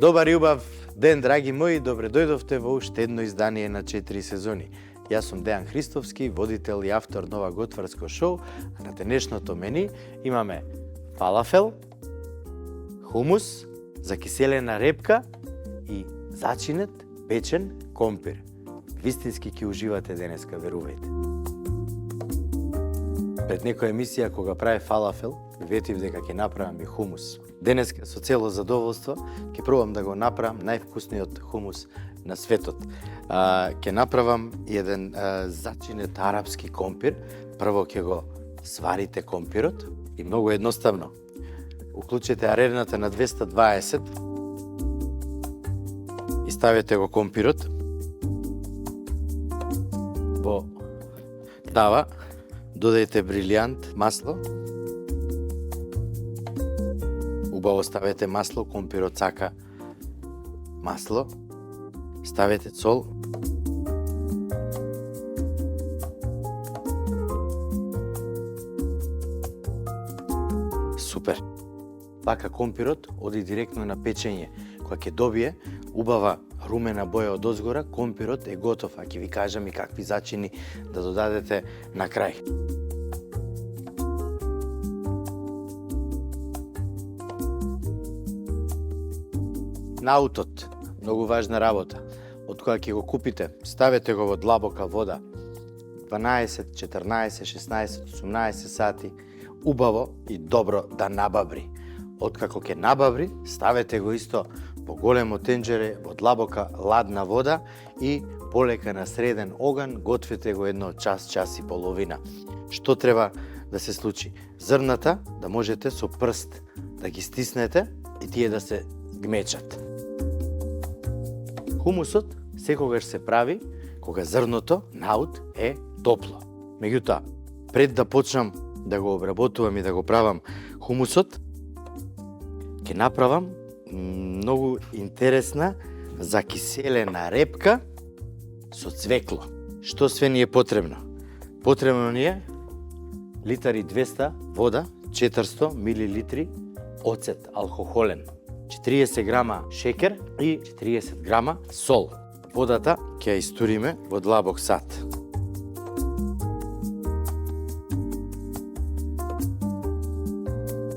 Добар и убав ден, драги мои, добре дојдовте во уште едно издание на 4 сезони. Јас сум Дејан Христовски, водител и автор на ова готварско шоу. На денешното мени имаме фалафел, хумус, закиселена репка и зачинет печен компир. Вистински ќе уживате денеска, верувајте. Пред некоја емисија кога прави фалафел, ветив дека ќе направам и хумус. Денеска со цело задоволство ќе пробам да го направам највкусниот хумус на светот. Ќе направам еден зачинет арапски компир. Прво ќе го сварите компирот и многу едноставно. Уклучете арерната на 220 и ставите го компирот во тава, додајте брилјант масло. Убаво ставете масло, компирот сака масло. Ставете сол. Супер. Вака компирот оди директно на печење. Кога ќе добие убава румена боја од озгора, компирот е готов, а ќе ви кажам и какви зачини да додадете на крај. Наутот, многу важна работа. Од кога ќе го купите, ставете го во длабока вода 12, 14, 16, 18 сати, убаво и добро да набабри. Откако ќе набабри, ставете го исто во големо тенџере во длабока ладна вода и полека на среден оган гответе го едно час, час и половина. Што треба да се случи? Зрната да можете со прст да ги стиснете и тие да се гмечат. Хумусот секогаш се прави кога зрното, наут, е топло. Меѓутоа, пред да почнам да го обработувам и да го правам хумусот, ќе направам многу интересна закиселена репка со цвекло. Што све ни е потребно? Потребно ни е литар и 200 вода, 400 милилитри оцет алкохолен, 40 грама шекер и 40 грама сол. Водата ќе ја истуриме во длабок сат.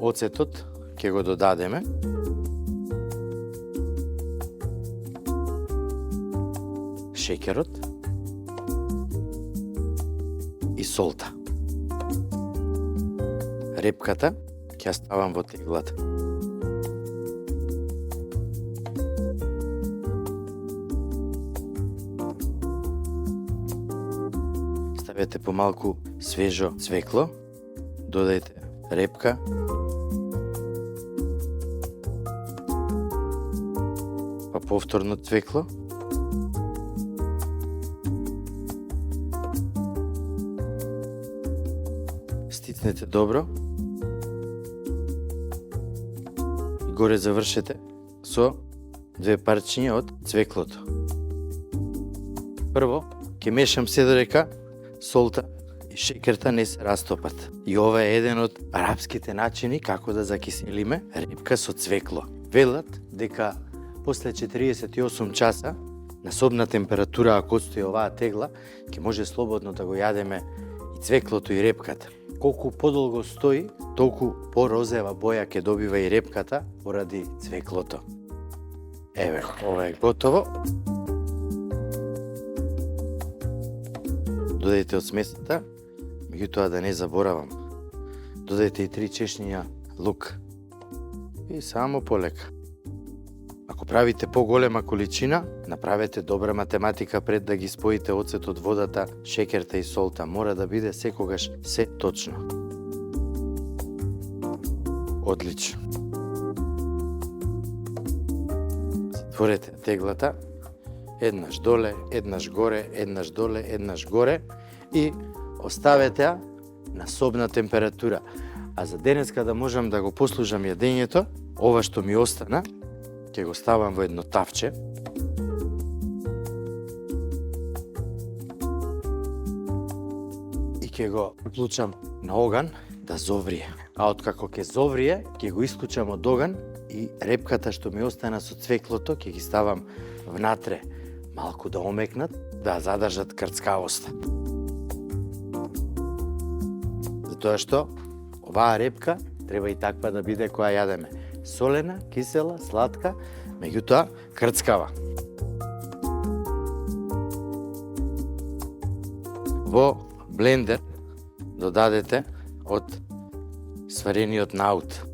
Оцетот ќе го додадеме. Шекерот и солта. Репката ќе ја ставам во теглата. Ставете помалку свежо цвекло, додајте репка, па повторно цвекло, стицнете добро и горе завршете со 2 парчиња од цвеклото. Прво ќе мешам се додека солта и шекерта не се растопат. И ова е еден од арапските начини како да закиселиме репка со цвекло. Велат дека после 48 часа на собна температура, ако стои оваа тегла, ќе може слободно да го јадеме и цвеклото и репката. Колку подолго стои, толку порозева боја ќе добива и репката поради цвеклото. Еве, ова е готово. Додајте од смесата, меѓутоа да не заборавам. Додајте и 3 чешњиња лук. И само полека. Ако правите поголема количина, направете добра математика пред да ги споите оцетот, водата, шекерта и солта. Мора да биде секогаш се точно. Одлично. Затворете теглата. Еднаш доле, еднаш горе, еднаш доле, еднаш горе и оставете ја на собна температура. А за денеска да можам да го послужам јадењето, ова што ми остана, ќе го ставам во едно тавче. И ќе го уклучам на оган да зоврие. А откако ќе зоврие, ќе го исклучам од оган и репката што ми остана со цвеклото ќе ги ставам внатре, малку да омекнат, да задржат крцкавоста. Затоа што оваа репка треба и таква да биде која јадеме. Солена, кисела, сладка, меѓутоа крцкава. Во блендер додадете од сварениот наут.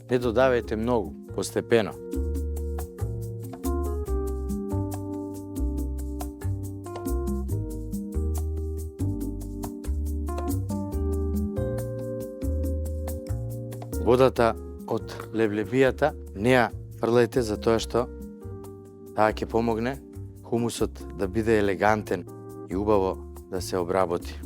Не додавајте многу, постепено. Водата од левлебијата не ја фрлајте затоа што таа ќе помогне хумусот да биде елегантен и убаво да се обработи.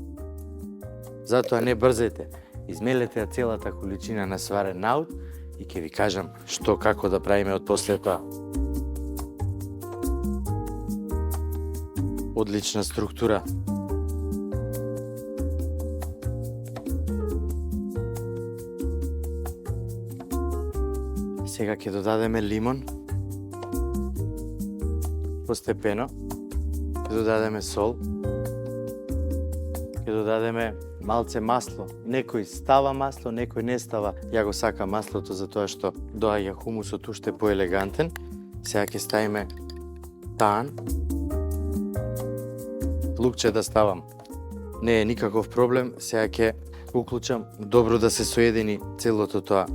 Затоа не брзајте, измелете ја целата количина на сварен наут и ќе ви кажам што како да правиме од после тоа. Одлична структура. Сега ќе додадеме лимон. Постепено. Ќе додадеме сол. Ќе додадеме малце масло. Некој става масло, некој не става. Ја го сакам маслото затоа што доаѓа хумусот уште поелегантен. Сега ќе ставиме таан. Лукче да ставам. Не е никаков проблем. Сега ќе уклучам добро да се соедини целото тоа.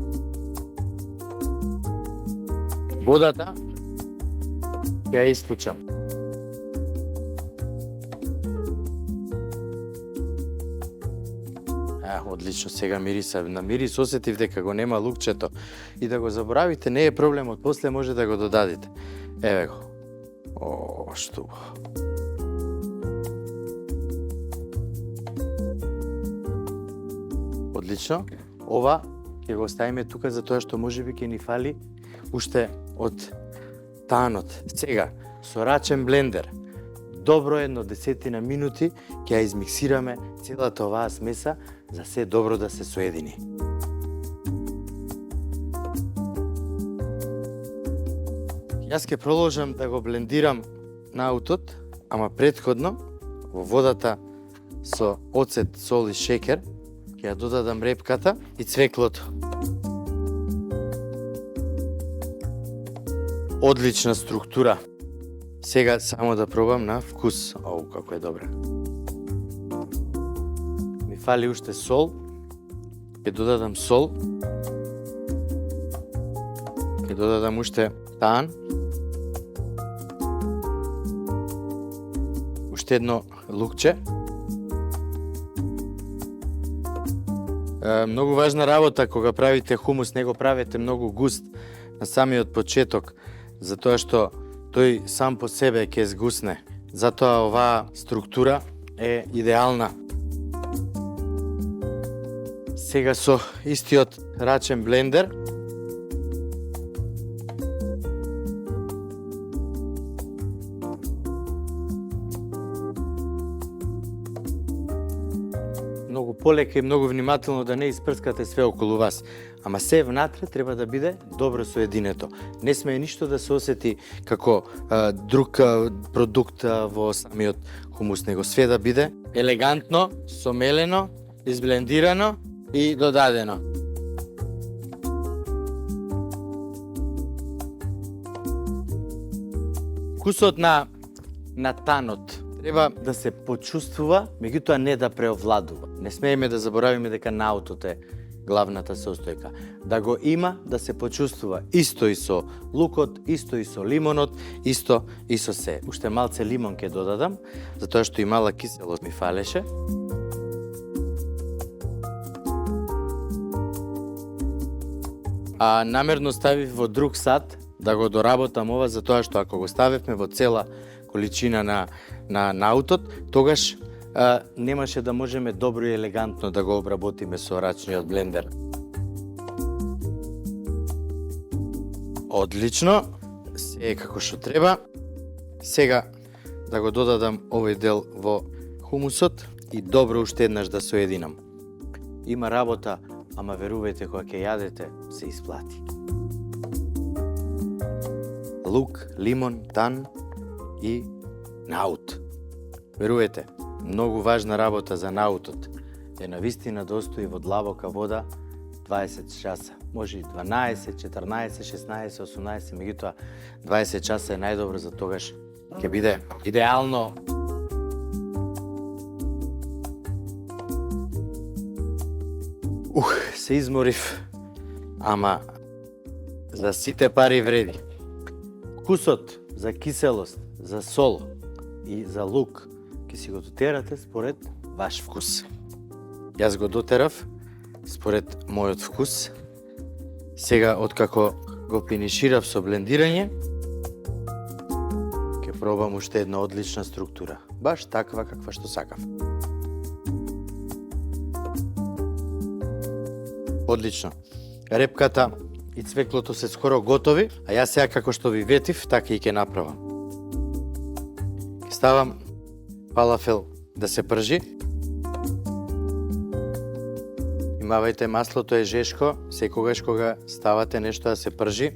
Водата ќе ја исклучам. Одлично, сега мириса. На мирис осетив дека го нема лукчето. И да го заборавите, не е проблемот, после може да го додадите. Еве го. О, што убаво. Одлично. Ова ќе го ставиме тука затоа што можеби ќе ни фали уште од таанот. Сега, со рачен блендер, добро едно 10 минути ќе ја измиксираме целата оваа смеса за се добро да се соедини. Јас ќе продолжам да го блендирам наутот, ама претходно во водата со оцет, сол и шекер ќе ја додадам репката и цвеклото. Одлична структура. Сега само да пробам на вкус. Оу, како е добра. Ми фали уште сол. Ќе додадам сол. Ќе додадам уште таан. Уште едно лукче. Многу важна работа кога правите хумус, не го правете многу густ на самиот почеток, затоа што тој сам по себе ќе згусне. Затоа оваа структура е идеална. Сега со истиот рачен блендер многу полека и многу внимателно да не испрскате све околу вас. Ама се внатре треба да биде добро соединето. Не смее ништо да се осети како друг продукт во самиот хумус, него све да биде елегантно, сомелено, изблендирано и додадено. Вкусот на танот треба да се почувствува, меѓутоа не да преовладува. Не смееме да заборавиме дека наутот е главната состојка. Да го има, да се почувствува исто и со лукот, исто и со лимонот, исто и со се. Уште малце лимон ќе додадам, затоа што и мала киселост ми фалеше. А намерно ставив во друг сат да го доработам ова, затоа што ако го ставевме во цела количина на наутот, тогаш немаше да можеме добро и елегантно да го обработиме со рачниот блендер. Одлично, се е како што треба. Сега да го додадам овој дел во хумусот и добро уште еднаш да соединам. Има работа, ама верувајте, кога ќе јадете, се исплати. лук, лимон, тан и наут. Верувате, многу важна работа за наутот е навистина да остои во длабока вода 20 часа. Може и 12, 14, 16, 18, меѓутоа 20 часа е најдобро, за тогаш ќе биде идеално. Се изморив, ама за сите пари вреди. Вкусот за киселост, за сол и за лук ќе си го дотерате според ваш вкус. Јас го дотерав според мојот вкус. Сега, откако го финиширав со блендирање, ќе пробам уште една одлична структура. Баш таква каква што сакав. Одлично. Репката и цвеклото се скоро готови, а јас сега како што ви ветив, така и ќе направам. Ќе ставам фалафел да се пржи. Внимавајте, маслото е жешко, секогаш кога ставате нешто да се пржи,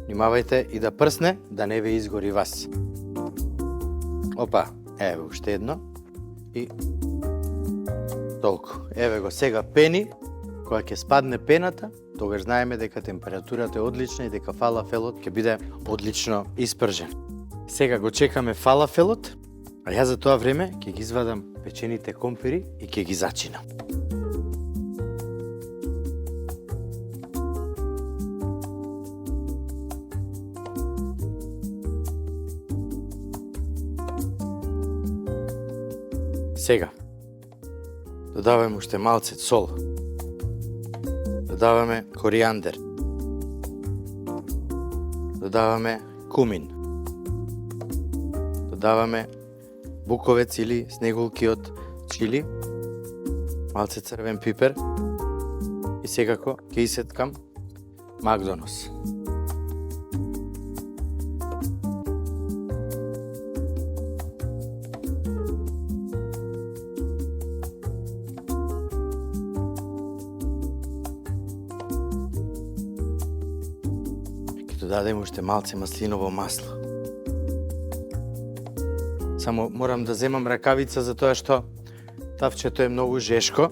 внимавајте и да прсне, да не ве изгори вас. Опа, еве уште едно и толку. Еве го сега пени, кога ќе спадне пената, тогаш знаеме дека температурата е одлична и дека фалафелот ќе биде одлично испржен. Сега го чекаме фалафелот, а јас за тоа време ќе ги извадам печените компири и ќе ги зачинам. Сега додаваме уште малце сол. Додаваме коријандер. Додаваме кумин. Додаваме буковец или снегулки од чили. Малце црвен пипер. И секако ќе исеткам Макдонос. Додадем уште малце маслиново масло. Само морам да земам ракавица за тоа што тавчето е многу жешко.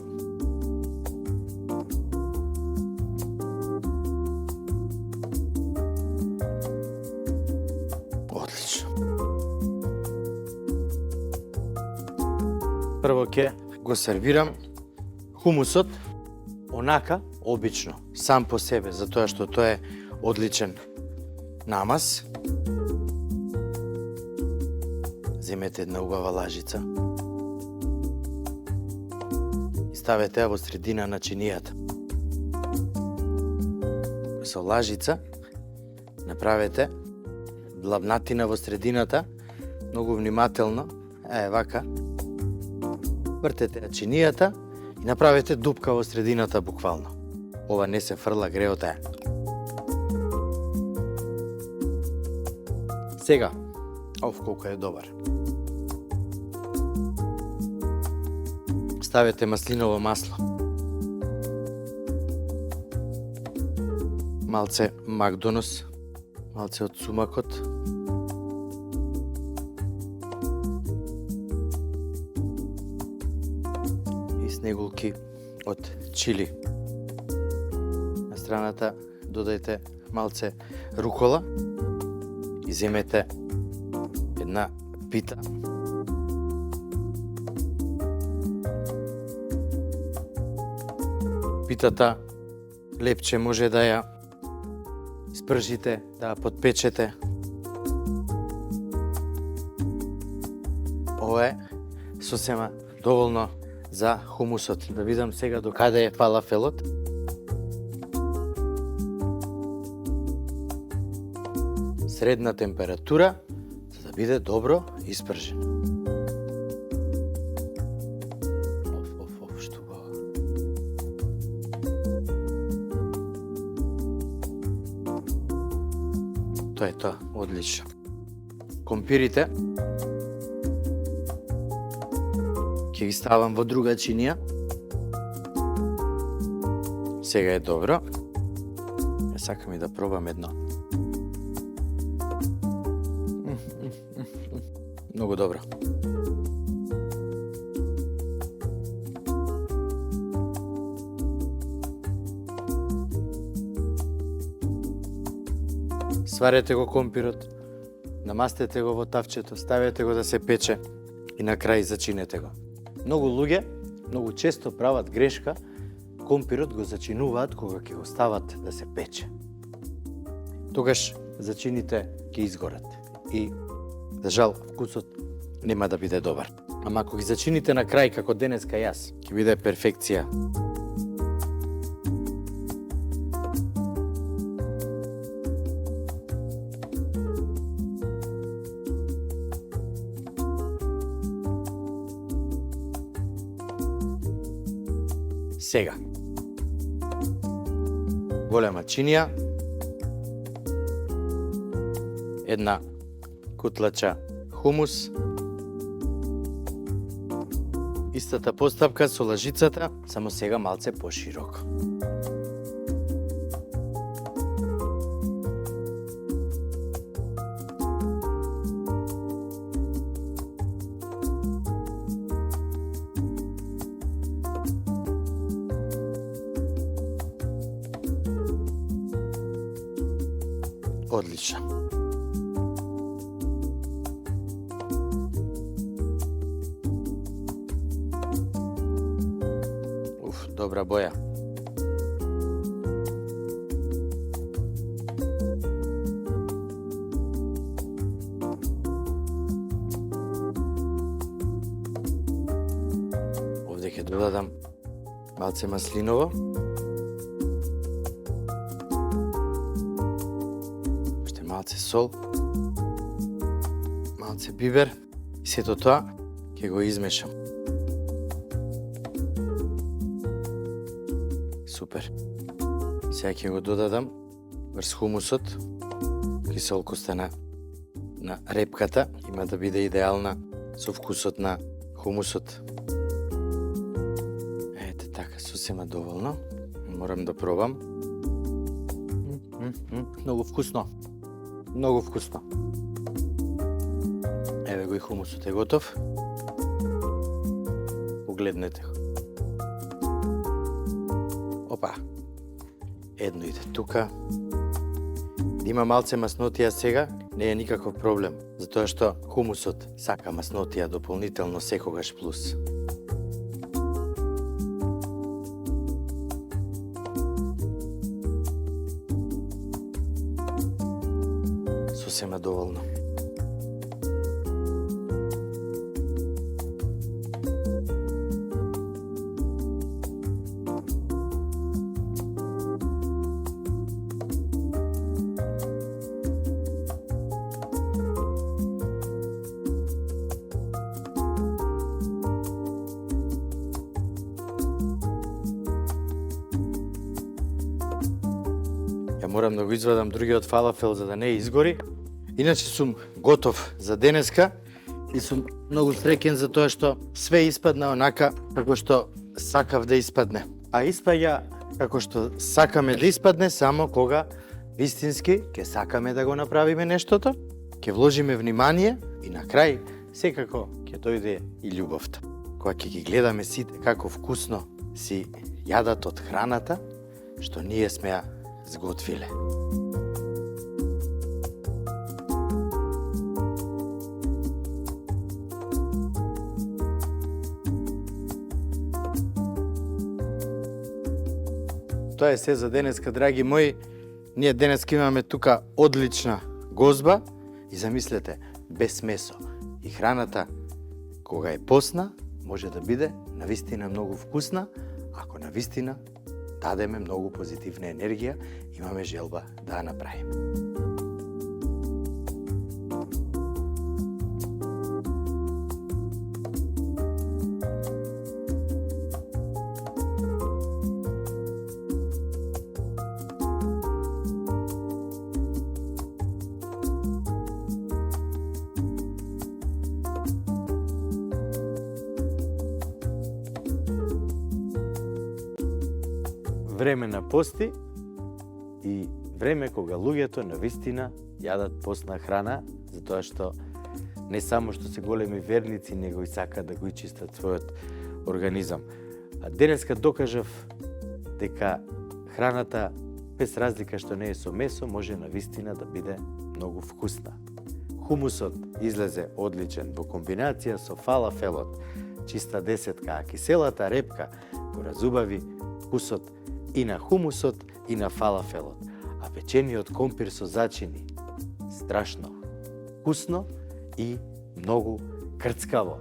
Одлично. Прво ќе го сервирам хумусот онака обично, сам по себе, затоа што тоа е одличен намаз. Земете една убава лажица и ставете ја во средина на чинијата. Со лажица направете длабнатина во средината, многу внимателно, вака. Вртете ја чинијата и направете дупка во средината буквално. Ова не се фрла, греота е. Сега, колку е добар. Ставете маслиново масло. Малце Макдонос, малце од сумакот. И снегулки од чили. На страната додајте малце рукола. И земете една пита. Питата лепче може да ја испржите, да ја подпечете. Ова е сосема доволно за хумусот. Да видам сега до каде е фалафелот. Средна температура, за да биде добро испржен. Што убаво. Тоа е тоа, одлично. Компирите ќе ги ставам во друга чинија. Сега е добро. Ја сакам и да пробам едно. Многу добро. Сварете го компирот, намастете го во тавчето, ставете го да се пече и на крај зачинете го. Многу луѓе, многу често прават грешка, компирот го зачинуваат кога ќе го стават да се пече. Тогаш зачините ќе изгорат и, за жал, вкусот нема да биде добар. Ама ако ги зачините на крај, како денеска јас, ќе биде перфекција. Сега, голема чинија, една кутлача хумус, истата постапка со лажицата, само сега малце пошироко. Одлично. Добра боја. Овде ќе додадам малце маслиново. Малце сол, малце бибер и сето тоа ќе го измешам. Супер. Сега ќе го додадам врз хумусот. Киселкоста на репката има да биде идеална со вкусот на хумусот. Ете така, сосема доволно. Морам да пробам. Многу вкусно. Многу вкусно. Еве го и хумусот е готов. Погледнете го. Опа. Едно иде тука. Има малце маснотија сега, не е никаков проблем, затоа што хумусот сака маснотија дополнително секогаш плюс. Сосема доволно. Ја морам да го извадам другиот фалафел за да не изгори. Иначе сум готов за денеска и сум многу среќен за тоа што све испадна онака како што сакав да испадне. А испаѓа како што сакаме да испадне само кога вистински ќе сакаме да го направиме нештото, ќе вложиме внимание и на крај секако ќе дојде и љубовта. Кога ќе ги гледаме сите како вкусно си јадат од храната што ние сме ја сготвиле. Тоа е се за денеска, драги мои. Ние денеска имаме тука одлична гозба и замислете, без месо. И храната, кога е посна, може да биде навистина многу вкусна, ако навистина дадеме многу позитивна енергија, имаме желба да ја направиме. Време на пости и време кога луѓето навистина јадат постна храна, затоа што не само што се големи верници, него и сакаат да го ичистат својот организам. А денеска докажав дека храната, без разлика што не е со месо, може навистина да биде многу вкусна. Хумусот излезе одличен во комбинација со фалафелот, чиста десетка, а киселата репка го разубави вкусот и на хумусот и на фалафелот. А печениот компир со зачини, страшно вкусно и многу крцкаво.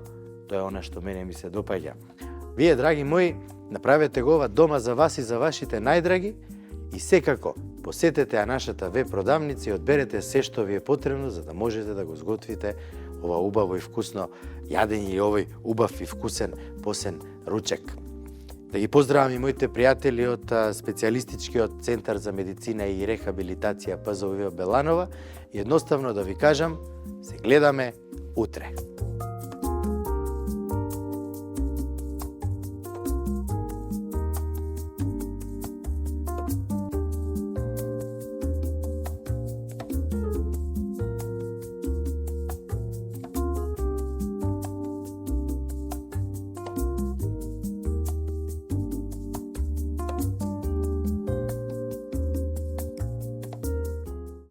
Тоа е она што мене ми се допаѓа. Вие, драги мои, направете го ова дома за вас и за вашите најдраги и секако посетете нашата веб продавница и одберете се што ви е потребно за да можете да го зготвите ова убаво и вкусно јадење и овој убав и вкусен посен ручек. Да ги поздравам и моите пријатели од специјалистичкиот центар за медицина и рехабилитација ПЗОВ Беланова и едноставно да ви кажам, се гледаме утре.